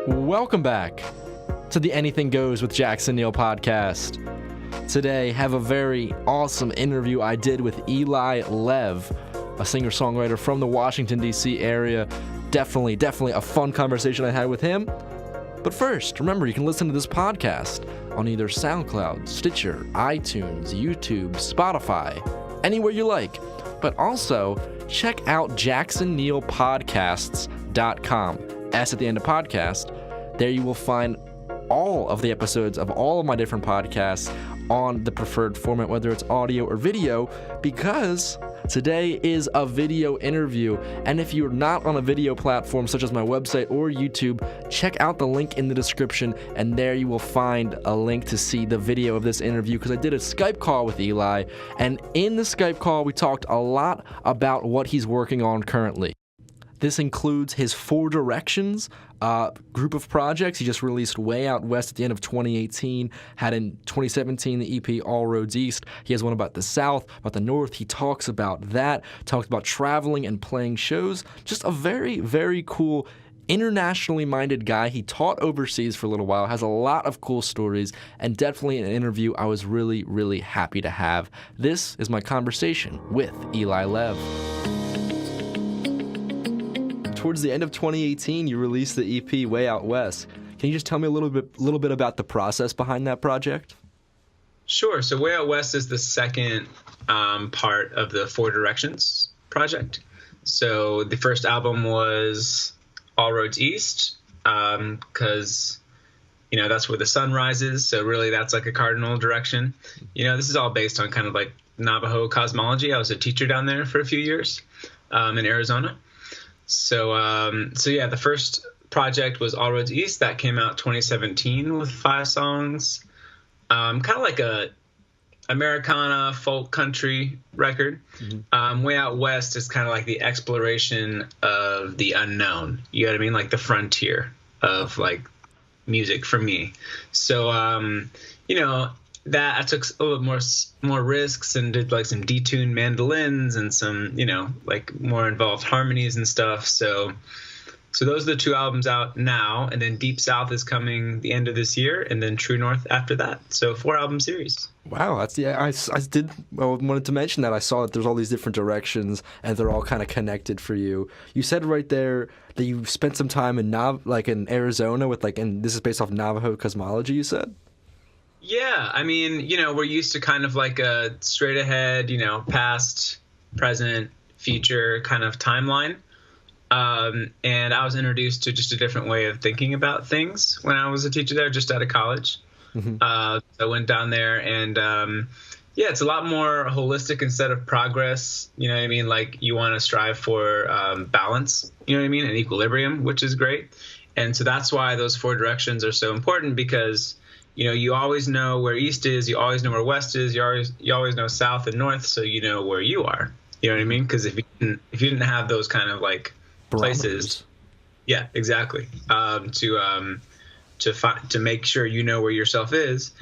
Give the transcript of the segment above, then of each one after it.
Welcome back to the Anything Goes with Jackson Neill podcast. Today, have a very awesome interview I did with Eli Lev, a singer-songwriter from the Washington, D.C. area. Definitely a fun conversation I had with him. But first, remember, you can listen to this podcast on either SoundCloud, Stitcher, iTunes, YouTube, Spotify, anywhere you like. But also, check out JacksonNeillPodcasts.com. S at the end of podcast. There you will find all of the episodes of all of my different podcasts on the preferred format, whether it's audio or video, because today is a video interview. And if you're not on a video platform such as my website or YouTube, check out the link in the description, and there you will find a link to see the video of this interview, because I did a Skype call with Eli, and in the Skype call we talked a lot about what he's working on currently. This includes his Four Directions group of projects. He just released Way Out West at the end of 2018, had in 2017 the EP All Roads East. He has one about the South, about the North. He talks about that, talks about traveling and playing shows. Just a very, very cool, internationally minded guy. He taught overseas for a little while, has a lot of cool stories, and definitely an interview I was really, really happy to have. This is my conversation with Eli Lev. Towards the end of 2018, you released the EP Way Out West. Can you just tell me a little bit about the process behind that project? Sure. So Way Out West is the second part of the Four Directions project. So the first album was All Roads East, because that's where the sun rises. So really, that's like a cardinal direction. This is all based on kind of like Navajo cosmology. I was a teacher down there for a few years in Arizona. So yeah, the first project was All Roads East. That came out 2017 with 5 songs, kind of like a Americana folk country record. Mm-hmm. Way Out West is kind of like the exploration of the unknown. You know what I mean? Like the frontier of like music for me. So, that I took a little more risks and did like some detuned mandolins and some, like more involved harmonies and stuff. So those are the 2 albums out now, and then Deep South is coming the end of this year, and then True North after that. So 4-album series. Wow, I wanted to mention that I saw that there's all these different directions, and they're all kind of connected for you. You said right there that you spent some time in in Arizona with and this is based off Navajo cosmology, you said? Yeah, I mean, we're used to kind of like a straight ahead, past, present, future kind of timeline. And I was introduced to just a different way of thinking about things when I was a teacher there, just out of college. Mm-hmm. I went down there, and it's a lot more holistic instead of progress. You know what I mean? Like you want to strive for balance, you know what I mean? And equilibrium, which is great. And so that's why those 4 directions are so important, because you always know where east is, you always know where west is, you always know south and north, so you know where you are. You know what I mean? Because if you didn't have those kind of like places, yeah, exactly, to make sure you know where yourself is,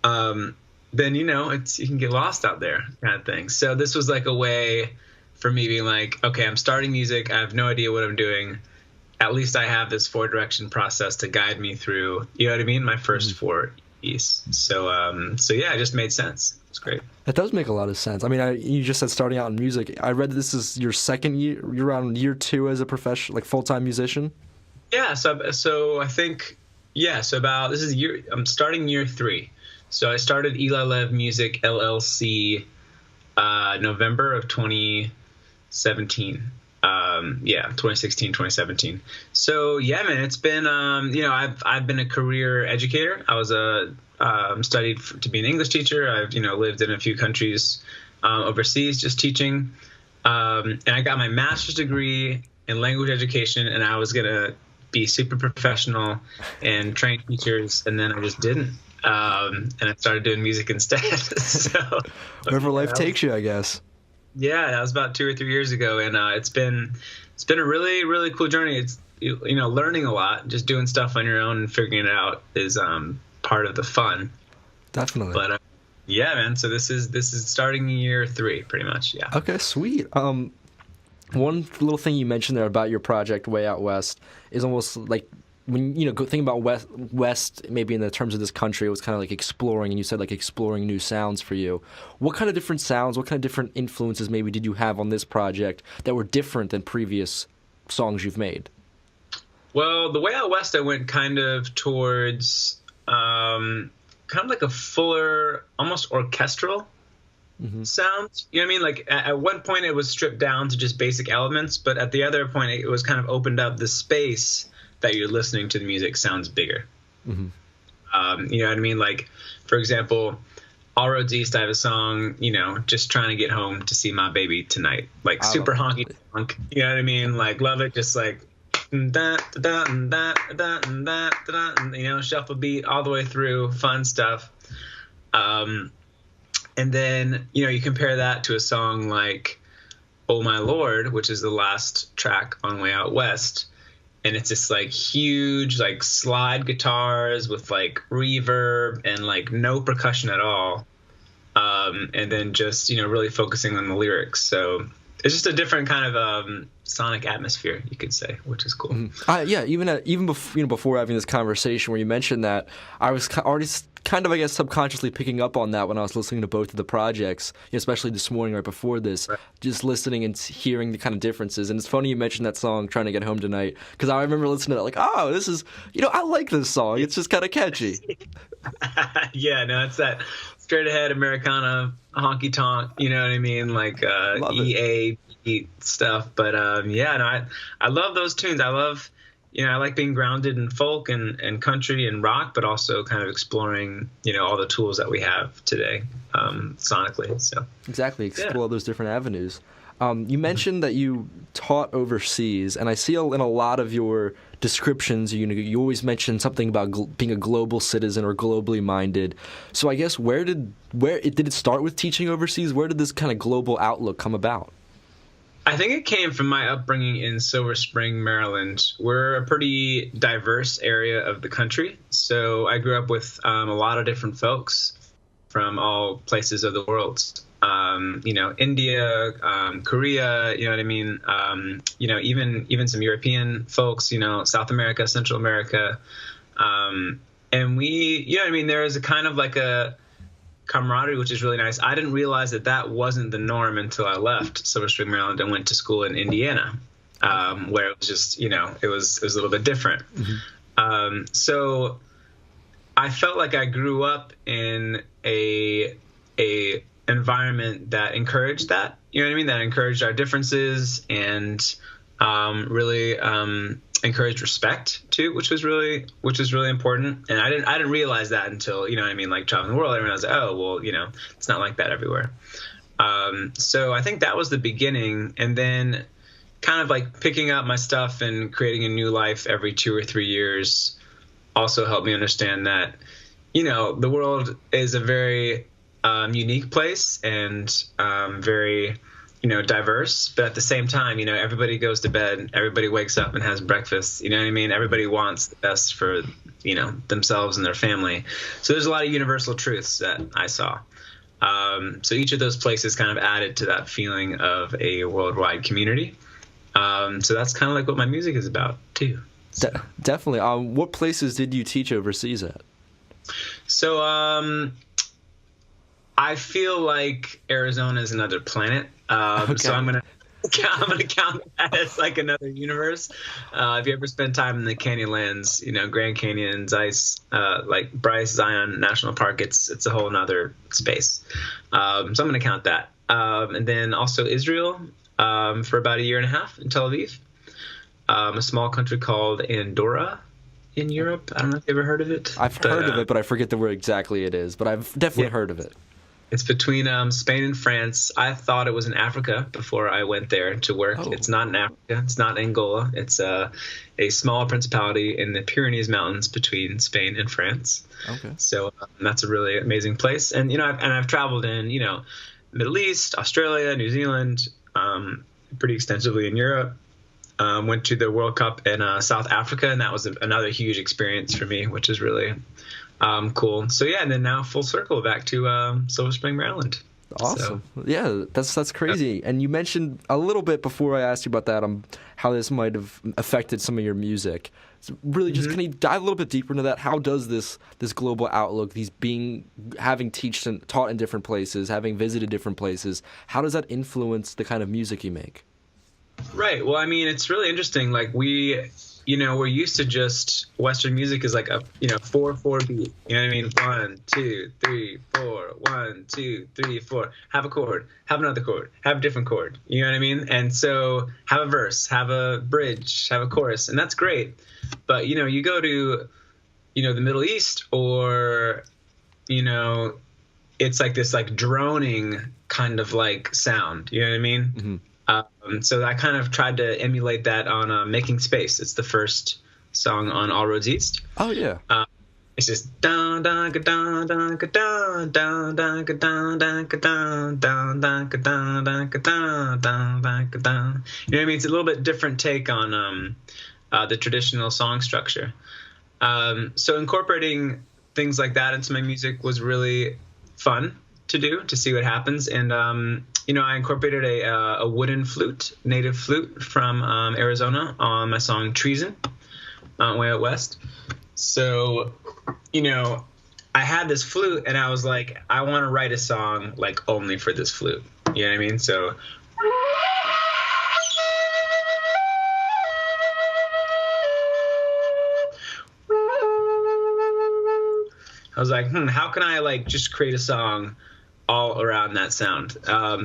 then you can get lost out there, kind of thing. So this was like a way for me being like, okay, I'm starting music, I have no idea what I'm doing. At least I have this 4-direction process to guide me through, you know what I mean? My first 4 EPs. So yeah, it just made sense. It's great. That does make a lot of sense. I mean, you just said starting out in music. I read that this is your second year. You're on year 2 as a professional, like full-time musician. Yeah. So I think, so I'm starting year 3. So I started Eli Lev Music LLC, November of 2017. 2016, 2017. So yeah, man, it's been, I've been a career educator. I was studied to be an English teacher. I've, lived in a few countries overseas just teaching. And I got my master's degree in language education, and I was going to be super professional and train teachers. And then I just didn't. And I started doing music instead. So wherever life takes you, I guess. Yeah, that was about 2 or 3 years ago, and it's been a really, really cool journey. It's learning a lot, just doing stuff on your own and figuring it out is part of the fun. Definitely. But yeah, man. So this is starting year 3, pretty much. Yeah. Okay, sweet. One little thing you mentioned there about your project Way Out West is almost like when think about West, maybe in the terms of this country, it was kind of like exploring, and you said like exploring new sounds for you. What kind of different sounds, what kind of different influences maybe did you have on this project that were different than previous songs you've made? Well, the way out West, I went kind of towards kind of like a fuller, almost orchestral sound. You know what I mean? Like at one point it was stripped down to just basic elements, but at the other point it was kind of opened up. The space that you're listening to the music sounds bigger. You know what I mean? Like, for example, All Roads East, I have a song, just trying to get home to see my baby tonight. Like super honky tonk. You know what I mean? Like, love it. Just like, shuffle beat all the way through, fun stuff. And then, you compare that to a song like Oh My Lord, which is the last track on Way Out West. And it's this like huge, like slide guitars with like reverb and like no percussion at all. And then just, really focusing on the lyrics. So it's just a different kind of sonic atmosphere, you could say, which is cool. Yeah, even before having this conversation where you mentioned that, I was already kind of, I guess, subconsciously picking up on that when I was listening to both of the projects, especially this morning right before this, just listening and hearing the kind of differences. And it's funny you mentioned that song, Trying to Get Home Tonight, because I remember listening to that like, oh, this is, I like this song. It's just kind of catchy. Yeah, no, it's that straight ahead Americana honky tonk, you know what I mean? Like EA stuff. But yeah, no, I love those tunes. I love, I like being grounded in folk and country and rock, but also kind of exploring, all the tools that we have today sonically. So exactly, explore all those different avenues. You mentioned that you taught overseas, and I see in a lot of your descriptions, you always mention something about being a global citizen or globally minded. So I guess where did it start with teaching overseas? Where did this kind of global outlook come about? I think it came from my upbringing in Silver Spring, Maryland. We're a pretty diverse area of the country. So I grew up with a lot of different folks from all places of the world. India, Korea, you know what I mean? Even some European folks, South America, Central America. And we, there is a kind of like a camaraderie, which is really nice. I didn't realize that wasn't the norm until I left Silver Spring, Maryland, and went to school in Indiana, where it was just, it was a little bit different. So I felt like I grew up in a environment that encouraged that, you know what I mean? That encouraged our differences and really encouraged respect too, which was really important. And I didn't realize that until, like traveling the world. I realized, oh, well, it's not like that everywhere. So I think that was the beginning. And then kind of like picking up my stuff and creating a new life every 2 or 3 years also helped me understand that, the world is a very unique place and very, diverse, but at the same time, everybody goes to bed, everybody wakes up and has breakfast, you know what I mean? Everybody wants the best for, themselves and their family. So there's a lot of universal truths that I saw. So each of those places kind of added to that feeling of a worldwide community. So that's kind of like what my music is about too. So. Definitely. What places did you teach overseas at? So I feel like Arizona is another planet. Okay. So I'm gonna count that as like another universe. If you ever spend time in the Canyonlands, Grand Canyon, Zeiss, like Bryce, Zion National Park, it's a whole nother space. So I'm gonna count that. And then also Israel for about 1.5 years in Tel Aviv. A small country called Andorra in Europe. I don't know if you've ever heard of it. I've heard of it, but I forget where exactly it is. But I've definitely heard of it. It's between Spain and France. I thought it was in Africa before I went there to work. Oh. It's not in Africa. It's not in Angola. It's a small principality in the Pyrenees Mountains between Spain and France. Okay. So that's a really amazing place. And I've traveled in Middle East, Australia, New Zealand, pretty extensively in Europe. Went to the World Cup in South Africa, and that was another huge experience for me, which is really cool. So yeah, and then now full circle back to Silver Spring, Maryland. Awesome. Yeah, that's crazy. And you mentioned a little bit before I asked you about that, how this might have affected some of your music. So really, just can you dive a little bit deeper into that? How does this global outlook, having taught in different places, having visited different places, how does that influence the kind of music you make? Right. Well, I mean, it's really interesting. Like we're used to just Western music is like a 4/4 beat. You know what I mean? 1, 2, 3, 4. 1, 2, 3, 4. Have a chord. Have another chord. Have a different chord. You know what I mean? And so have a verse. Have a bridge. Have a chorus, and that's great. But you go to the Middle East, or it's like this like droning kind of like sound. You know what I mean? Mm-hmm. So I kind of tried to emulate that on Making Space. It's the first song on All Roads East. Oh, yeah. It's just dun dun ga dun dun ga dun dun dun ga dun dun ga dun dun dun ga dun dun ga dun dun dun ga dun. You know what I mean? It's a little bit different take on the traditional song structure. So incorporating things like that into my music was really fun to do, to see what happens. And I incorporated a wooden flute, native flute from Arizona on my song Treason, Way Out West. So, I had this flute and I was like, I want to write a song like only for this flute. You know what I mean? So I was like, how can I like just create a song all around that sound?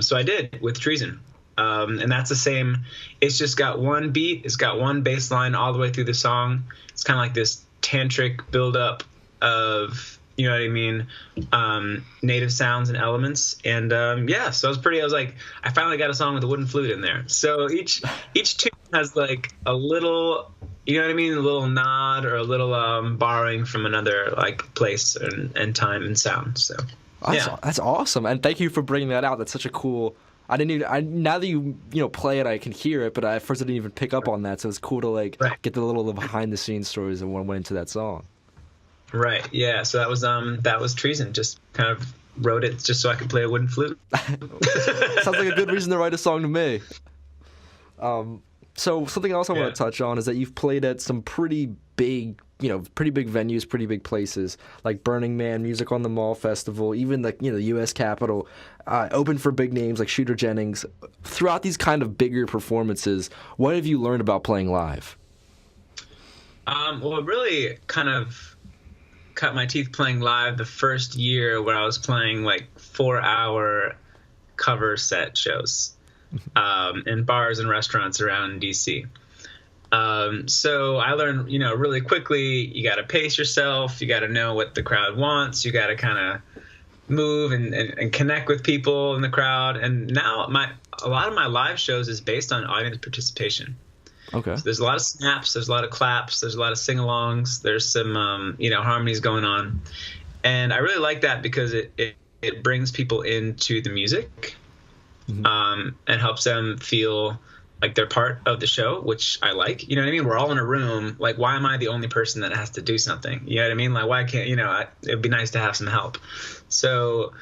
So I did with Treason. And that's the same. It's just got one beat. It's got one bass line all the way through the song. It's kind of like this tantric buildup of, you know what I mean, native sounds and elements. And so I was like, I finally got a song with a wooden flute in there. So each tune has like a little, you know what I mean, a little nod or a little borrowing from another like place and time and sound. So that's awesome. And thank you for bringing that out. That's such a cool. Now that you play it, I can hear it, but at first I didn't even pick up on that. So it's cool to get the little behind the scenes stories that went into that song. Right. Yeah. So that was Treason. Just kind of wrote it just so I could play a wooden flute. Sounds like a good reason to write a song to me. So something else I want to touch on is that you've played at some pretty big venues, pretty big places like Burning Man, Music on the Mall Festival, even the U.S. Capitol, open for big names like Shooter Jennings. Throughout these kind of bigger performances, what have you learned about playing live? Well, it really kind of cut my teeth playing live the first year where I was playing like 4-hour cover set shows in bars and restaurants around DC. So I learned, really quickly, you got to pace yourself. You got to know what the crowd wants. You got to kind of move and connect with people in the crowd. And now a lot of my live shows is based on audience participation. Okay. So there's a lot of snaps. There's a lot of claps. There's a lot of sing-alongs. There's some, harmonies going on. And I really like that because it brings people into the music, and helps them feel like they're part of the show, which I like. You know what I mean? We're all in a room. Like, why am I the only person that has to do something? You know what I mean? Like, why can't, it'd be nice to have some help. So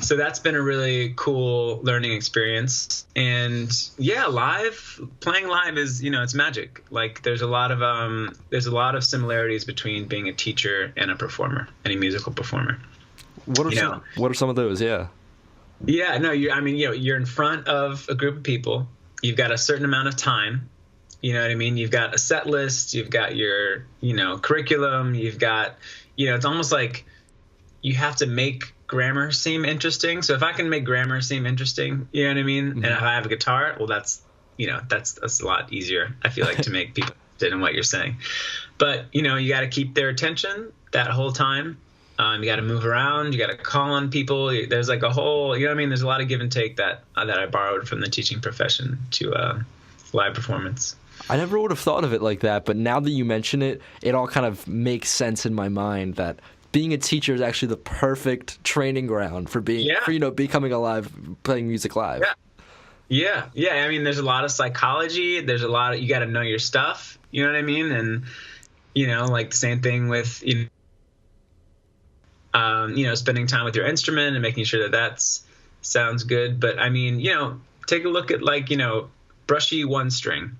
that's been a really cool learning experience. And playing live is, it's magic. Like there's a lot of similarities between being a teacher and a performer, and a musical performer. What are some of those? Yeah. Yeah, no, you're in front of a group of people. You've got a certain amount of time. You know what I mean? You've got a set list. You've got your, curriculum. You've got, it's almost like you have to make grammar seem interesting. So if I can make grammar seem interesting, you know what I mean? Mm-hmm. And if I have a guitar, well, that's a lot easier, I feel like, to make people interested in what you're saying. But, you got to keep their attention that whole time. You got to move around. You got to call on people. There's like a whole, there's a lot of give and take that I borrowed from the teaching profession to live performance. I never would have thought of it like that, but now that you mention it, it all kind of makes sense in my mind that being a teacher is actually the perfect training ground for becoming alive, playing music live. Yeah. I mean, there's a lot of psychology. There's a lot of, you got to know your stuff. You know what I mean? And, like the same thing with, spending time with your instrument and making sure that that's sounds good. But I mean, take a look at like, Brushy One String.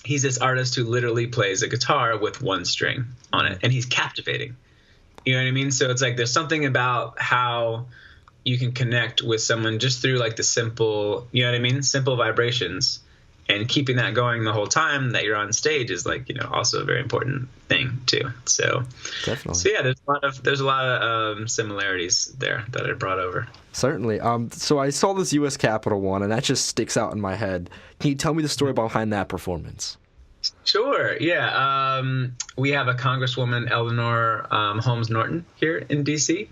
He's this artist who literally plays a guitar with one string on it, and he's captivating. You know what I mean? So it's like there's something about how you can connect with someone just through like the simple, simple vibrations, and keeping that going the whole time that you're on stage is like, also a very important thing too. So definitely. So yeah, there's a lot of similarities there that I brought over. Certainly. So I saw this U.S. Capitol one, and that just sticks out in my head. Can you tell me the story behind that performance? Sure. Yeah. We have a Congresswoman, Eleanor Holmes Norton, here in D.C.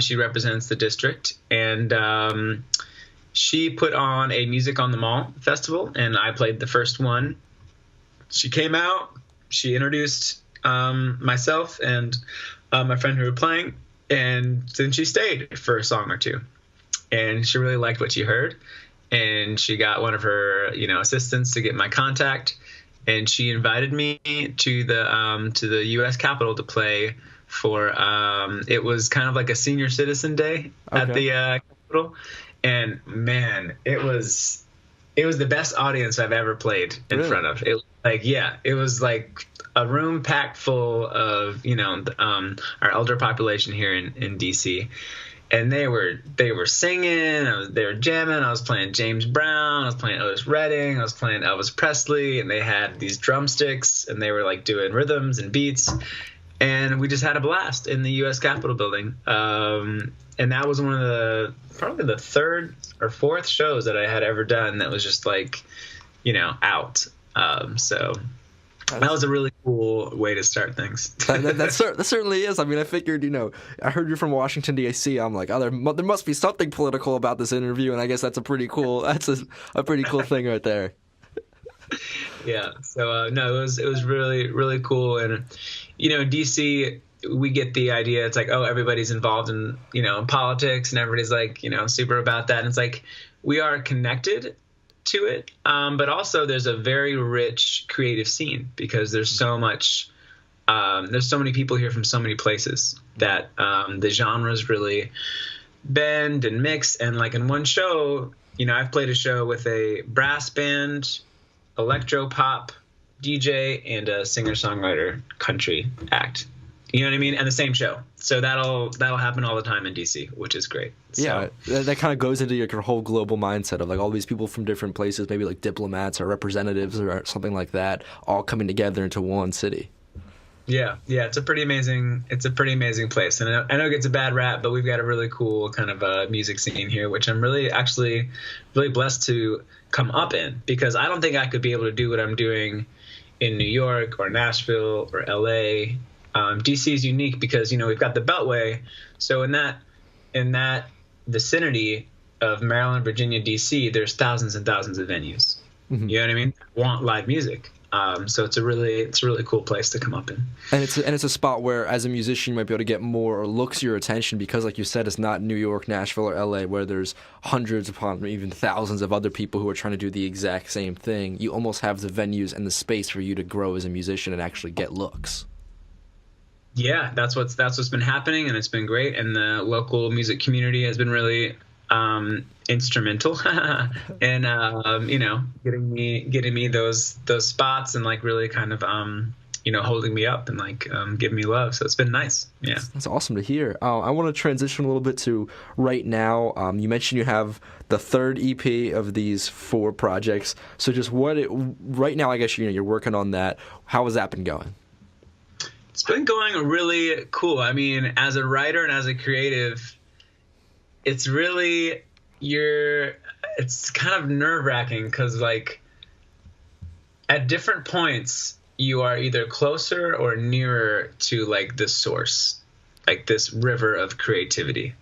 She represents the district, and she put on a Music on the Mall festival, and I played the first one. She came out, she introduced myself and my friend who were playing, and then she stayed for a song or two. And she really liked what she heard, and she got one of her, assistants to get my contact, and she invited me to the U.S. Capitol to play for it was kind of like a senior citizen day at the Capitol. And man, it was the best audience I've ever played in front of. It was like a room packed full of our elder population here in DC, and they were singing, they were jamming. I was playing James Brown, I was playing Otis Redding, I was playing Elvis Presley, and they had these drumsticks, and they were like doing rhythms and beats, and we just had a blast in the U.S. Capitol building. And that was one of probably the third or fourth shows that I had ever done that was just like, out. So that was a really cool way to start things. that certainly is. I mean, I figured, I heard you're from Washington, D.C. I'm like, there must be something political about this interview, and I guess that's a pretty cool thing right there. Yeah. So no, it was really, really cool. And DC, we get the idea. It's like, oh, everybody's involved in politics, and everybody's like super about that. And it's like we are connected to it, but also there's a very rich creative scene because there's so much. There's so many people here from so many places that the genres really bend and mix. And like in one show, I've played a show with a brass band, electro pop DJ, and a singer-songwriter country act. You know what I mean? And the same show. So that'll happen all the time in DC, which is great. Yeah, that kind of goes into your whole global mindset of like all these people from different places, maybe like diplomats or representatives or something like that, all coming together into one city. Yeah, it's a pretty amazing place, and I know it gets a bad rap, but we've got a really cool kind of music scene here, which I'm really blessed to come up in, because I don't think I could be able to do what I'm doing in New York or Nashville or LA. DC is unique because we've got the Beltway, so in that vicinity of Maryland, Virginia, DC, there's thousands and thousands of venues. Mm-hmm. You know what I mean? Want live music. So it's a really cool place to come up in. And it's a spot where, as a musician, you might be able to get more looks your attention because, like you said, it's not New York, Nashville, or LA where there's hundreds upon even thousands of other people who are trying to do the exact same thing. You almost have the venues and the space for you to grow as a musician and actually get looks. Yeah, that's what's been happening, and it's been great. And the local music community has been really instrumental in getting me those spots, and like really kind of holding me up and like giving me love. So it's been nice. Yeah, that's awesome to hear. I want to transition a little bit to right now. You mentioned you have the third EP of these 4 projects. So just right now, I guess you're working on that. How has that been going? It's been going really cool. I mean, as a writer and as a creative, it's really it's kind of nerve-wracking because like at different points you are either closer or nearer to like the source, like this river of creativity.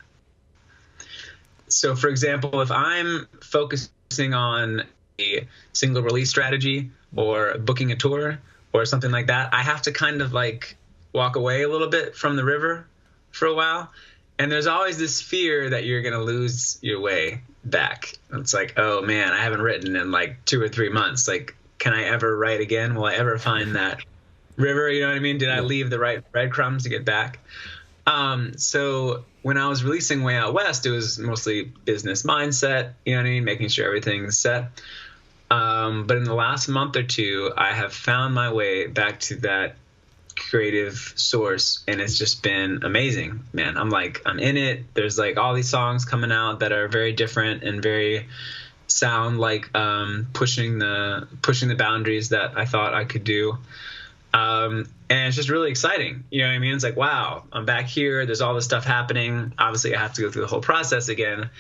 So for example, if I'm focusing on a single release strategy or booking a tour or something like that, I have to kind of like walk away a little bit from the river for a while. And there's always this fear that you're going to lose your way back. It's like, oh man, I haven't written in like 2 or 3 months. Like, can I ever write again? Will I ever find that river? You know what I mean? Did I leave the right breadcrumbs to get back? So when I was releasing Way Out West, it was mostly business mindset, you know what I mean? Making sure everything's set. But in the last month or two, I have found my way back to that creative source, and it's just been amazing, man. I'm in it. There's like all these songs coming out that are very different and very sound like pushing the boundaries that I thought I could do. And it's just really exciting. You know what I mean? It's like, wow, I'm back here. There's all this stuff happening. Obviously, I have to go through the whole process again.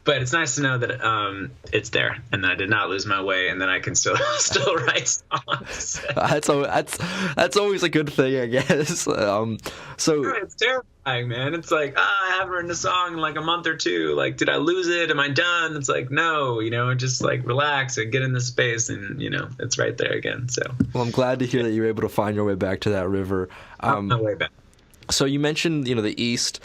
But it's nice to know that it's there and that I did not lose my way, and that I can still write songs. That's always a good thing, I guess. So it's terrifying, man. It's like, I haven't written a song in like a month or two. Like, did I lose it? Am I done? It's like, no, just like relax and get in the space, and it's right there again. So, well, I'm glad to hear that you were able to find your way back to that river. My way back. So you mentioned, the East.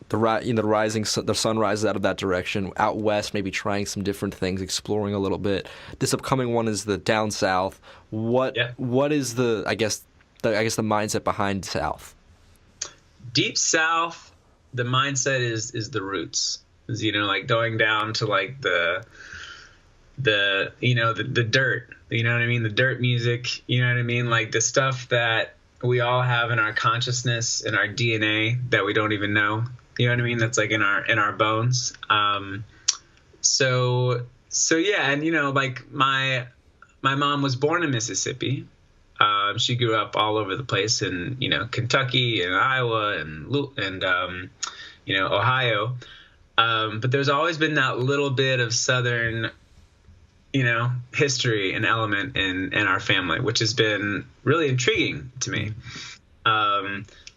The sun rises out of that direction. Out west, maybe trying some different things, exploring a little bit. This upcoming one is the down south. What is the mindset behind south? Deep south, the mindset is the roots. Is, like going down to like the dirt. You know what I mean? The dirt music. You know what I mean? Like the stuff that we all have in our consciousness, in our DNA, that we don't even know. You know what I mean? That's like in our bones. So yeah, and like my mom was born in Mississippi. She grew up all over the place in Kentucky and Iowa and Ohio. But there's always been that little bit of Southern history and element in our family, which has been really intriguing to me.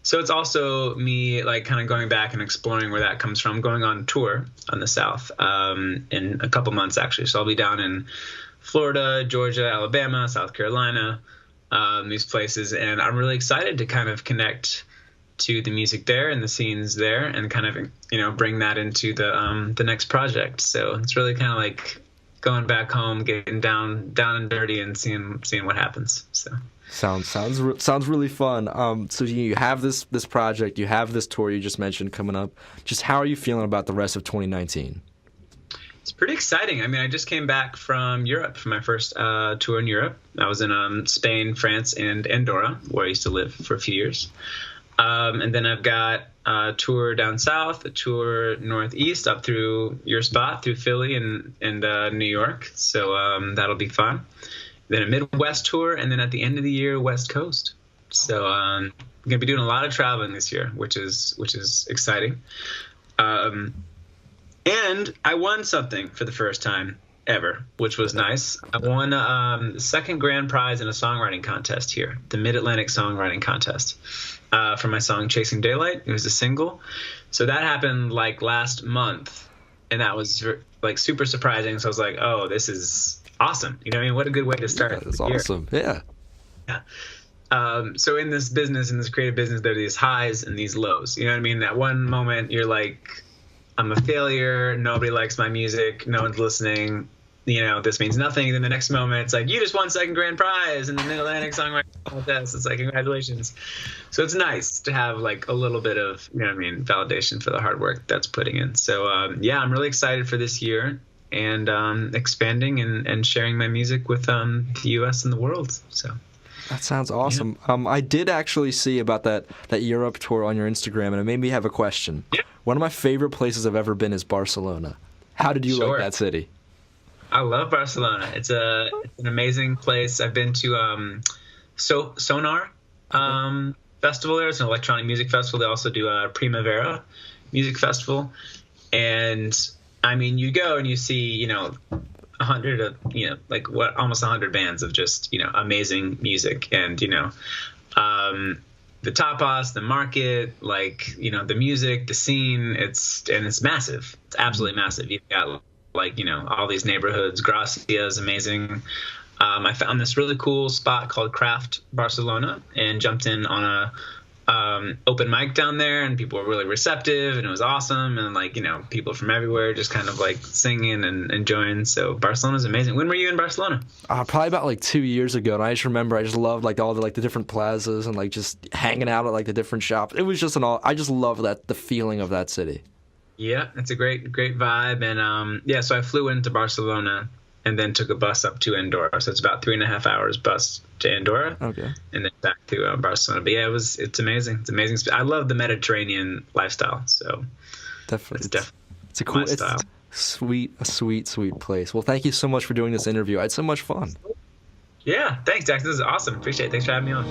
So it's also me like kind of going back and exploring where that comes from, going on tour on the South in a couple months, actually. So I'll be down in Florida, Georgia, Alabama, South Carolina, these places. And I'm really excited to kind of connect to the music there and the scenes there and kind of, bring that into the next project. So it's really kind of like going back home, getting down and dirty and seeing what happens. So. Sounds really fun. So you have this project, you have this tour you just mentioned coming up. Just how are you feeling about the rest of 2019? It's pretty exciting. I mean, I just came back from Europe for my first tour in Europe. I was in Spain, France, and Andorra, where I used to live for a few years. And then I've got a tour down south, a tour northeast up through your spot, through Philly and New York. So that'll be fun. Then a Midwest tour, and then at the end of the year, West Coast. So I'm gonna be doing a lot of traveling this year, which is exciting. And I won something for the first time ever, which was nice. I won the second grand prize in a songwriting contest here, the Mid-Atlantic Songwriting Contest, for my song "Chasing Daylight." It was a single, so that happened like last month, and that was like super surprising. So I was like, "Oh, this is awesome!" You know what I mean? What a good way to start. That's awesome. Yeah. So in this creative business, there are these highs and these lows. You know what I mean? That one moment you're like, I'm a failure. Nobody likes my music. No one's listening. This means nothing. Then the next moment, it's like, you just won second grand prize in the Mid-Atlantic Songwriting Contest. It's like, congratulations. So it's nice to have like a little bit of, validation for the hard work that's putting in. So yeah, I'm really excited for this year and expanding and sharing my music with the U.S. and the world. So. That sounds awesome. Yeah. I did actually see about that Europe tour on your Instagram, and it made me have a question. Yeah. One of my favorite places I've ever been is Barcelona. How did you like that city? I love Barcelona. It's an amazing place. I've been to Sonar festival there. It's an electronic music festival. They also do a Primavera music festival. And, I mean, you go and you see, 100 of, almost 100 bands of just, amazing music. And, the tapas, the market, the music, the scene, it's massive. It's absolutely massive. You've got all these neighborhoods. Gracia is amazing. I found this really cool spot called Craft Barcelona and jumped in on open mic down there, and people were really receptive, and it was awesome. And like, people from everywhere just kind of like singing and enjoying. So Barcelona's amazing. When were you in Barcelona? Probably about like 2 years ago, and I just remember I just loved like all the like the different plazas and like just hanging out at like the different shops. It was just I just love the feeling of that city. Yeah, it's a great vibe. And so I flew into Barcelona and then took a bus up to Andorra. So it's about 3.5 hours bus to Andorra. Okay. And then back to Barcelona. But yeah, it's amazing. It's amazing. I love the Mediterranean lifestyle. So definitely, it's a cool, it's a sweet place. Well, thank you so much for doing this interview. I had so much fun. Yeah, thanks, Jackson. This is awesome. Appreciate it. Thanks for having me on.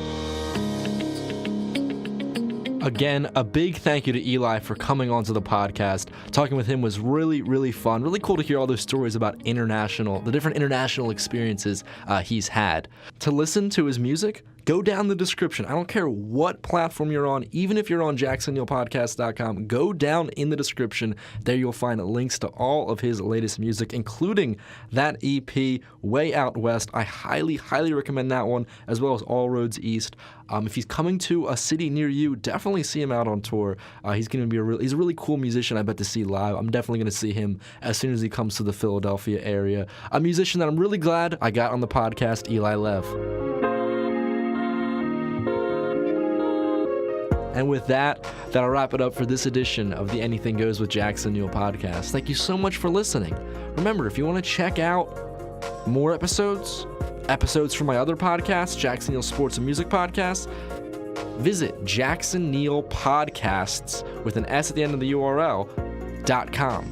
Again, a big thank you to Eli for coming onto the podcast. Talking with him was really, really fun. Really cool to hear all those stories about the different international experiences he's had. To listen to his music, go down the description. I don't care what platform you're on, even if you're on jacksonneill.podcast.com, go down in the description. There you'll find links to all of his latest music, including that EP, Way Out West. I highly, highly recommend that one, as well as All Roads East. If he's coming to a city near you, definitely see him out on tour. He's going to be he's a really cool musician, I bet, to see live. I'm definitely going to see him as soon as he comes to the Philadelphia area. A musician that I'm really glad I got on the podcast, Eli Lev. And with that, that'll wrap it up for this edition of the Anything Goes with Jackson Neill podcast. Thank you so much for listening. Remember, if you want to check out more episodes from my other podcasts, Jackson Neill Sports and Music Podcast, visit Jackson Neill Podcasts with an S at the end of the URL.com.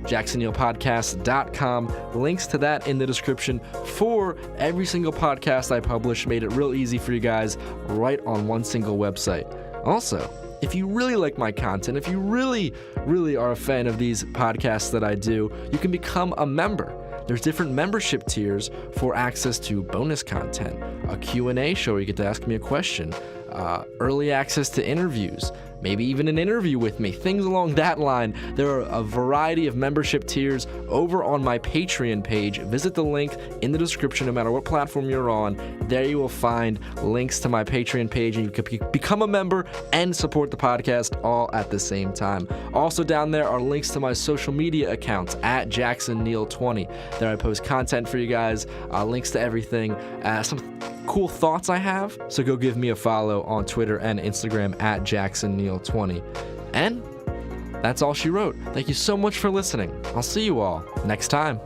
JacksonNeillPodcast.com. Links to that in the description for every single podcast I publish. Made it real easy for you guys right on one single website. Also, if you really like my content, if you really, really are a fan of these podcasts that I do, you can become a member. There's different membership tiers for access to bonus content, a Q&A show where you get to ask me a question, early access to interviews, maybe even an interview with me, things along that line. There are a variety of membership tiers over on my Patreon page. Visit the link in the description no matter what platform you're on. There you will find links to my Patreon page, and you can become a member and support the podcast all at the same time. Also down there are links to my social media accounts at JacksonNeill20. There I post content for you guys, links to everything, some cool thoughts I have, so go give me a follow on Twitter and Instagram at JacksonNeill20. And that's all she wrote. Thank you so much for listening. I'll see you all next time.